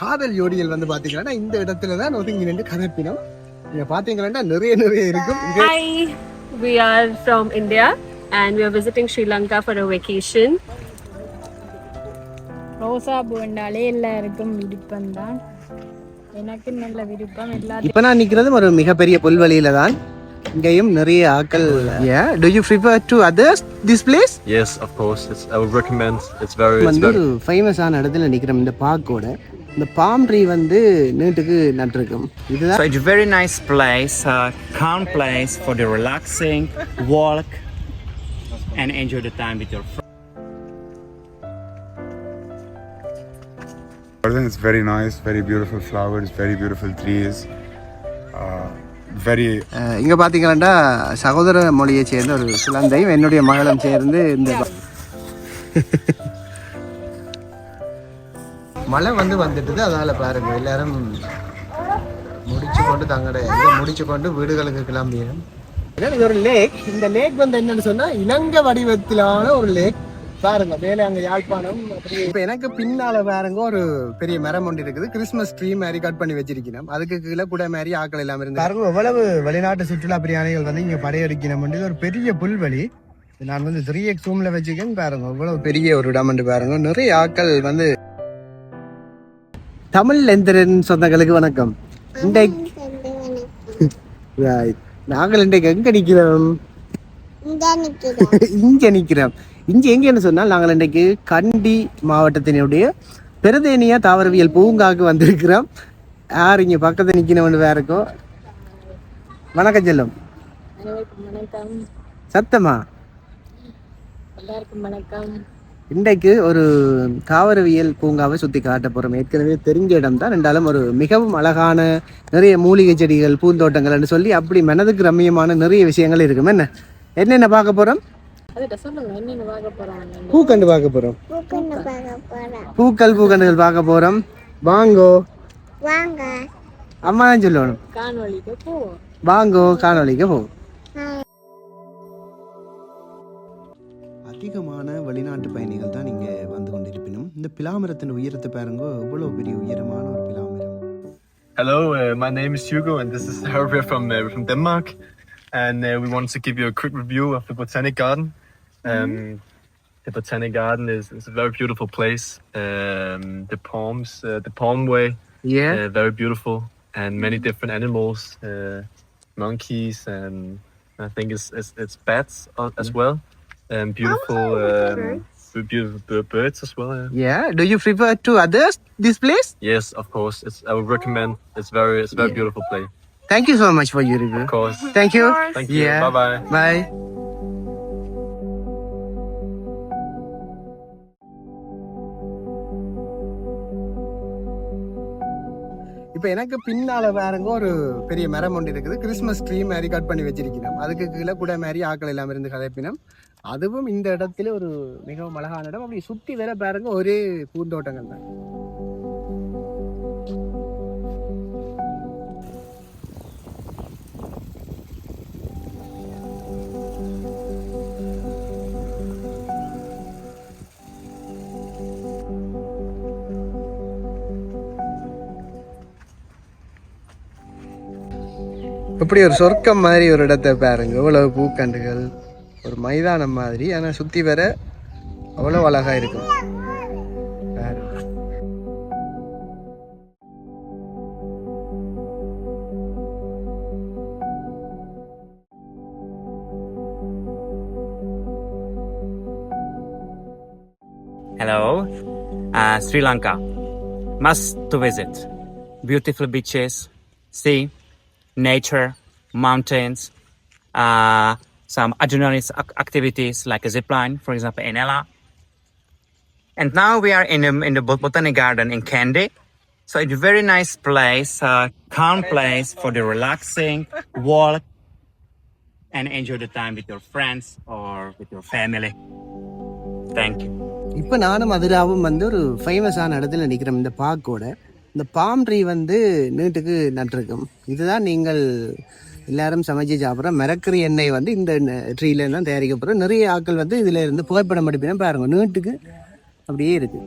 காதல் ஜோடிகள் வந்து பாத்தீங்கன்னா இந்த இடத்துல தான் ஒதுங்கி நின்று கதைப்பினோம். நீங்க பாத்தீங்கன்னா நிறைய இருக்கும். Hi, we are from India and we are visiting Sri Lanka for a vacation. ரோசா பூ என்றாலே எல்லாருக்கும் விருப்பம் தான். எனக்கு நல்ல விருப்பம். இப்போ நான் நிற்கிறது ஒரு மிகப்பெரிய புல்வெளியில தான். இங்கேயும் நிறைய ஆட்கள். Yeah, do you prefer to others this place? Yes, of course. I would recommend. It's very ஃபேமஸான இடத்துல நிற்கிறோம். இந்த பார்க்கோட இந்த பாம் ட்ரீ வந்து நீட்டுக்கு நட்டிருக்கும். இதுதான். So it's a very nice place, calm place for the relaxing walk and enjoy the time with your friends. It's very nice, very beautiful flowers, very beautiful trees. Very இங்க பாத்தீங்கன்னா சகோதர மொழியை சேர்ந்த ஒரு குழந்தையும் என்னுடைய மகளும் சேர்ந்து இந்த மழை வந்துட்டு அதனால பாருங்க எல்லாரும் முடிச்சு கொண்டு வீடுகளுக்கு கிளம்பிடும். இது ஒரு லேக். இந்த லேக் வந்து என்னன்னு சொன்னா இலங்கை வடிவத்திலான ஒரு லேக். பாருங்க மேலே அங்க யாழ்ப்பாணம். இப்ப எனக்கு பின்னால பாருங்க ஒரு பெரிய மரம் ஒன்று இருக்குது. கிறிஸ்துமஸ் ட்ரீ மாதிரி கட் பண்ணி வச்சிருக்கணும். அதுக்கு கீழே கூட மாதிரி ஆக்கள் எல்லாம் இருந்து பாருங்க எவ்வளவு வெளிநாட்டு சுற்றுலா பிரயாணிகள் வந்து இங்க படையெடுக்கணும். ஒரு பெரிய புல்வெளி. நான் வந்து 3x ரூம்ல வச்சிருக்கேன். பாருங்க இவ்வளவு பெரிய ஒரு இடம் பாருங்க. நிறைய ஆக்கள் வந்து தமிழ் எந்திரன் சொந்தங்களுக்கு வணக்கம். நாங்கள் இன்றைக்கு எங்க நிக்கிறோம்? இங்க நிக்கிறோம். இங்கே எங்கன்னு சொன்னால் நாங்கள் இன்றைக்கு கண்டி மாவட்டத்தினுடைய பெருதேனியா தாவரவியல் பூங்காவுக்கு வந்திருக்கிறோம். யார் இங்கே பக்கத்தில் நிற்கணும்னு வேற இருக்கோ. வணக்கம் செல்லும். சத்தமா இன்றைக்கு ஒரு தாவரவியல் பூங்காவை சுற்றி காட்ட போகிறோம். ஏற்கனவே தெரிஞ்ச இடம் தான். ரெண்டாலும் ஒரு மிகவும் அழகான நிறைய மூலிகை செடிகள் பூந்தோட்டங்கள்னு சொல்லி அப்படி மனதுக்கு ரம்மியமான நிறைய விஷயங்கள் இருக்கும். என்னென்ன பார்க்க போகிறோம்? பூக்கண்டு பார்க்க போறோம். பூக்கண்டுகள் பார்க்க போறோம். வாங்கோ அம்மா தான் சொல்லணும். வாங்கோ காணொலிக்கு போ. அதிகமான வெளிநாட்டு பயணிகள் தான் இங்க வந்து கொண்டிருப்பினும் இந்த பிலாமரத்தின் உயரத்தை பாருங்க. எவ்வளவு பெரிய உயரமான ஒரு பிலாமரம். Hello, my name is Hugo and this is Hervé from Denmark and we want to give you a quick review of the Botanic Garden. The Botanic Garden is a very beautiful place. The palms, the palm way, very beautiful, and many different animals, monkeys, and I think it's bats as well, and beautiful, beautiful birds as well. Yeah. Do you prefer to others this place? Yes, of course. I would recommend. It's very beautiful place. Thank you so much for your review. Of course. Thank you. Thank you. Yeah. Bye. Bye. இப்போ எனக்கு பின்னால பாருங்க ஒரு பெரிய மரம் ஒன்று இருக்குது. Christmas tree மாதிரி கட் பண்ணி வச்சிருக்கணும். அதுக்கு கீழே கூட மாதிரி ஆக்கள் எல்லாம் இருந்து கதைப்பினோம். அதுவும் இந்த இடத்துல ஒரு மிகவும் அழகான இடம். அப்படி சுற்றி வேற பாருங்க ஒரே பூந்தோட்டங்கள் தான். இப்படி ஒரு சொர்க்கம் மாதிரி ஒரு இடத்தை பாருங்க. இவ்வளவு பூக்கண்டுகள், ஒரு மைதானம் மாதிரி. ஆனால் சுற்றி வர அவ்வளோ அழகா இருக்கும். Hello, Sri Lanka. Must to visit. Beautiful beaches, sea, nature, mountains, some adrenaline activities like a zip line, for example, in Ella. And now we are in the Botanic Garden in Kandy. So it's a very nice place, calm place for the relaxing walk and enjoy the time with your friends or with your family. Thank you. இப்போ நானும் மதுராவும் வந்து ஒரு ஃபேமஸான இடத்துல நிற்கிறோம். இந்த பார்க்கோட இந்த bomb tree வந்து நீட்டுக்கு நட்டிருக்கும். இதுதான் நீங்கள் எல்லாரும் சமைச்சு சாப்பிட்ற மரக்கறி எண்ணெய் வந்து இந்த ட்ரீல தான் தயாரிக்கப்படுறோம். நிறைய ஆட்கள் வந்து இதில் இருந்து புகைப்படம் எடுப்பினா பாருங்க. நீட்டுக்கு அப்படியே இருக்கு.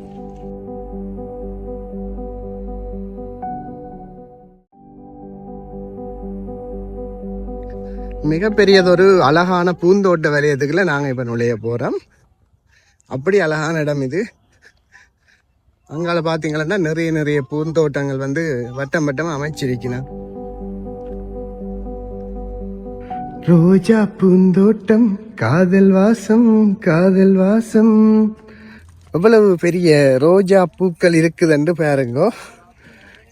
மிகப்பெரியதொரு அழகான பூந்தோட்ட வலயத்துக்குள்ள நாங்கள் இப்போ நுழைய போகிறோம். அப்படி அழகான இடம் இது. அங்கால பார்த்தீங்கன்னா நிறைய பூந்தோட்டங்கள் வந்து வட்டம் வட்டமாக அமைச்சிருக்கணும். ரோஜா பூந்தோட்டம் காதல் வாசம் காதல் வாசம். எவ்வளவு பெரிய ரோஜா பூக்கள் இருக்குதுன்னு பாருங்கோ.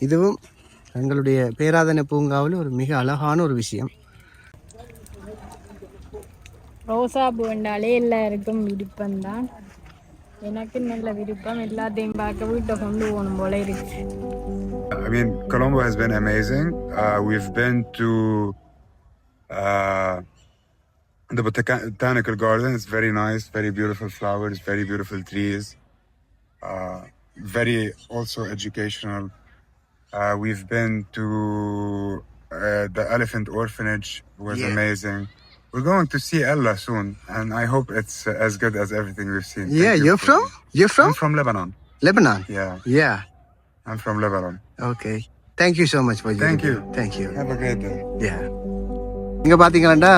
இதுவும் எங்களுடைய பேராதனை பூங்காவில் ஒரு மிக அழகான ஒரு விஷயம். ரோசா பூ என்றாலே எல்லாருக்கும் விருப்பம்தான். எனக்கு நல்ல விருப்பம். எல்லாத்தையும் பார்க்க வீட்டை கொண்டு போகணும் போல இருக்கு. I mean, Colombo has been amazing. We've been to the botanical garden. It's very nice, very beautiful flowers, very beautiful trees. Very also educational. We've been to the elephant orphanage. Was amazing. We're going to see Ella soon, and I hope it's as good as everything we've seen. Yeah, you're from? You're from? I'm from Lebanon. Lebanon. Yeah, I'm from Lebanon. Okay. Thank you so much for your Thank you. Thank you. Have a great day. Yeah. இங்கே பார்த்தீங்கன்னா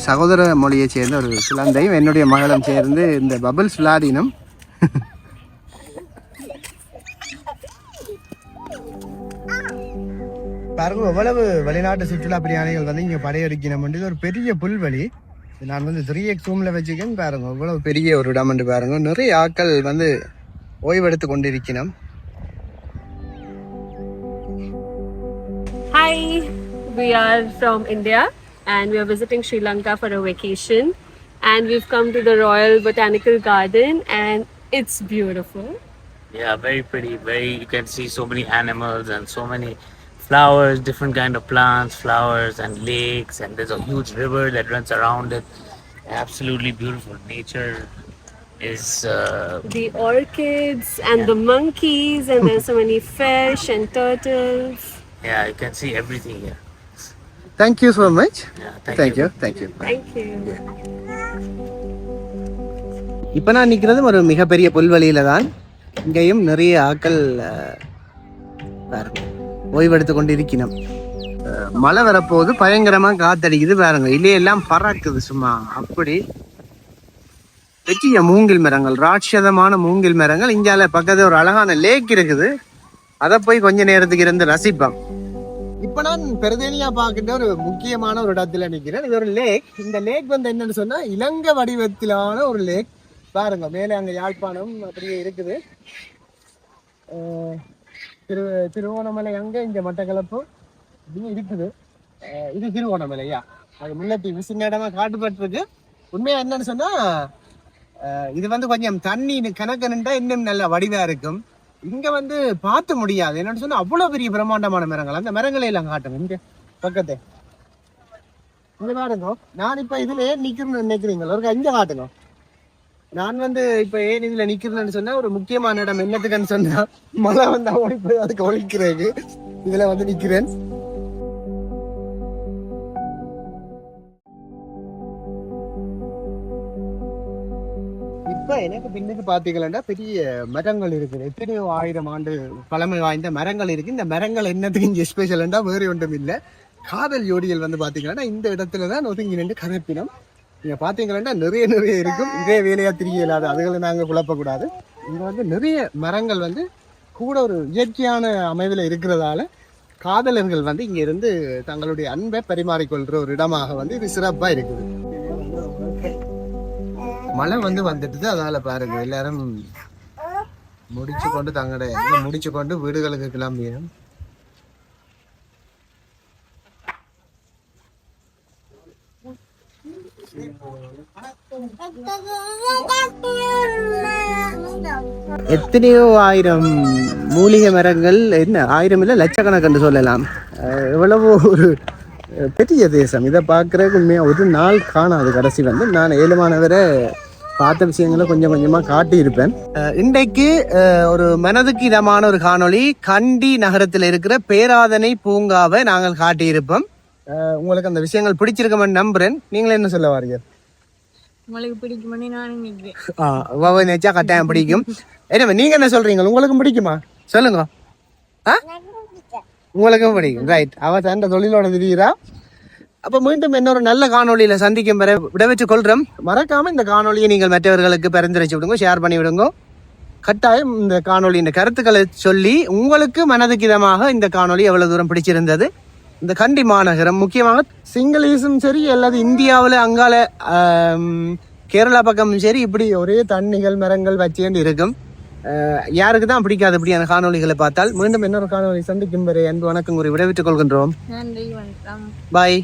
சகோதர மொழியை சேர்ந்த ஒரு குழந்தையும் என்னுடைய மகளும் சேர்ந்து இந்த பபிள்ஸ் விளையாடினும். பாருங்க எவ்வளவு வெளிநாட்டு சுற்றுலா பிரயாணிகள் வந்து இங்கே படையெடுக்கணும். இது ஒரு பெரிய புல்வெளி. நான் வந்து 3x ரூமில் வச்சுக்கேன். பாருங்க இவ்வளவு பெரிய ஒரு இடம் என்று பாருங்க. நிறைய ஆட்கள் வந்து ஓய்வெடுத்து கொண்டிருக்கணும். Hi, we are from India and we are visiting Sri Lanka for a vacation, and we've come to the Royal Botanical Garden and it's beautiful. Yeah, very pretty. You can see so many animals and so many flowers, different kind of plants, flowers and lakes, and there's a huge river that runs around it. Absolutely beautiful. Nature is The orchids and the monkeys, and there's so many fish and turtles. yeah, you can see everything here. Thank you so much. Yeah, Thank you. Thank you. Thank you. இப்போ நான் நிற்கிறதும் ஒரு மிகப்பெரிய புல்வெளியில தான். இங்கேயும் நிறைய ஆட்கள் ஓய்வெடுத்து கொண்டு இருக்கணும். மழை வரப்போது பயங்கரமாக காத்தடிக்குது பாருங்க. இல்லையெல்லாம் பறக்குது சும்மா. அப்படி பெரிய மூங்கில் மரங்கள், ராட்சதமான மூங்கில் மரங்கள். இங்கால பக்கத்தில் ஒரு அழகான லேக் இருக்குது. அதை போய் கொஞ்ச நேரத்துக்கு இருந்து ரசிப்போம். இப்போ நான் பெருதேனியா பார்க்கின்ற ஒரு முக்கியமான ஒரு இடத்துல நிற்கிறேன். இது ஒரு லேக். இந்த லேக் வந்து என்னன்னு சொன்னா இலங்கை வடிவத்திலான ஒரு லேக். பாருங்க மேலே அங்கே யாழ்ப்பாணம் அப்படியே இருக்குது. திருவோணமலை அங்கே இங்கே மட்டக்களப்பு இப்படியும் இருக்குது. இது திருவோணமலையா, அது முல்லைத்தீவு சின்ன இடமா காட்டுப்பட்டிருக்கு. உண்மையா என்னன்னு சொன்னா இது வந்து கொஞ்சம் தண்ணி கணக்கணுண்டா இன்னும் நல்ல வடிவா இருக்கும். இங்க வந்து பார்த்து முடியாது. என்னன்னு சொன்னா அவ்வளவு பெரிய பிரம்மாண்டமான மரங்கள். அந்த மரங்களை எல்லாம் காட்டுங்க இங்க பக்கத்தை. இங்க பாருங்க. நான் இப்ப இதுல ஏன் நிக்கிறேன்னு நினைக்கிறீங்களா? ஒரு இங்க காட்டுங்க. நான் வந்து இப்ப ஏன் இதுல நிக்கிறேன்னு சொன்னா ஒரு முக்கியமான இடம். என்னத்துக்குன்னு சொன்னா மழை வந்து ஓடி போய் அதுக்கு ஒழிக்கிறதுக்கு இதுல வந்து நிக்கிறேன். இப்ப எனக்கு பின்னுக்கு பாத்தீங்கன்னா பெரிய மரங்கள் இருக்குது. எத்தனையோ 1000 ஆண்டு பழமை வாய்ந்த மரங்கள் இருக்கு. இந்த மரங்கள் என்னத்துக்கு இங்க ஸ்பெஷல்ண்டா வேறு ஒன்றும் இல்லை. காதல் ஜோடிகள் வந்து பாத்தீங்கன்னா இந்த இடத்துலதான் ஒதுங்கி நின்று கதைப்பினம். நீங்க பாத்தீங்கன்னா நிறைய இருக்கும். இதே வேலையா திரிய இல்லாத அதுகளை நாங்க குழப்பக்கூடாது. இங்க வந்து நிறைய மரங்கள் வந்து கூட ஒரு இயற்கையான அமைவில் இருக்கிறதால காதலர்கள் வந்து இங்க இருந்து தங்களுடைய அன்பை பரிமாறிக்கொள்ற ஒரு இடமாக வந்து இது சிறப்பா இருக்குது. மழை வந்து வந்துட்டு அதனால பாருங்க எல்லாரும் முடிச்சு கொண்டு முடிச்சு கொண்டு வீடுகளுக்கு கிளம்பியும். எத்தனையோ 1000 மூலிகை மரங்கள், என்ன 1000 இல்லை லட்சக்கணக்கு சொல்லலாம். எவ்வளவோ ஒரு பெரிய தேசம். இதை பார்க்குறதுக்கு உண்மையாக ஒரு நாள் காணாது. கடைசி வந்து நான் 7 மாணவரை பார்த்த விஷயங்களை கொஞ்சம் கொஞ்சமாக காட்டியிருப்பேன். இன்றைக்கு ஒரு மனதுக்கு இதமான ஒரு காணொளி. கண்டி நகரத்தில் இருக்கிற பேராதனை பூங்காவை நாங்கள் காட்டியிருப்போம். உங்களுக்கு அந்த விஷயங்கள் பிடிச்சிருக்கமென்னு நம்புறேன். நீங்களே என்ன சொல்ல வாரீங்க? உங்களுக்கு பிடிக்குமானே நானும் நினைக்கிறேன். நினைச்சா கட்டாயம் பிடிக்கும். என்ன நீங்க என்ன சொல்றீங்க? உங்களுக்கும் பிடிக்குமா சொல்லுங்க. உங்களுக்கும் பிடிக்கும். ரைட். அவ தண்ட தொழிலோட திடீரா அப்ப மீண்டும் இன்னொரு நல்ல காணொளியில சந்திக்கும் வரை விடைபெற்றுக் கொள்றோம். மறக்காம இந்த காணொளியை நீங்கள் மற்றவர்களுக்கு பரிந்துரைச்சு விடுங்க, ஷேர் பண்ணி விடுங்க. கட்டாயம் இந்த காணொளியின் கருத்துக்களை சொல்லி உங்களுக்கு மனதுக்கு இதமாக இந்த காணொளி எவ்வளவு தூரம் பிடிச்சிருந்தது. இந்த கண்டி மாநகரம் முக்கியமாக சிங்களீஸும் சரி அல்லது இந்தியாவில் அங்கால கேரளா பக்கமும் சரி இப்படி ஒரே தண்ணிகள் மரங்கள் வச்சேன்னு இருக்கும். யாருக்கு தான் பிடிக்காது இப்படியான காணொளிகளை பார்த்தால். மீண்டும் இன்னொரு காணொளி சந்திக்கும் வரை அன்பு வணக்கம் கூறி விடைபெற்றுக் கொள்கின்றோம். நன்றி, வணக்கம். பாய்.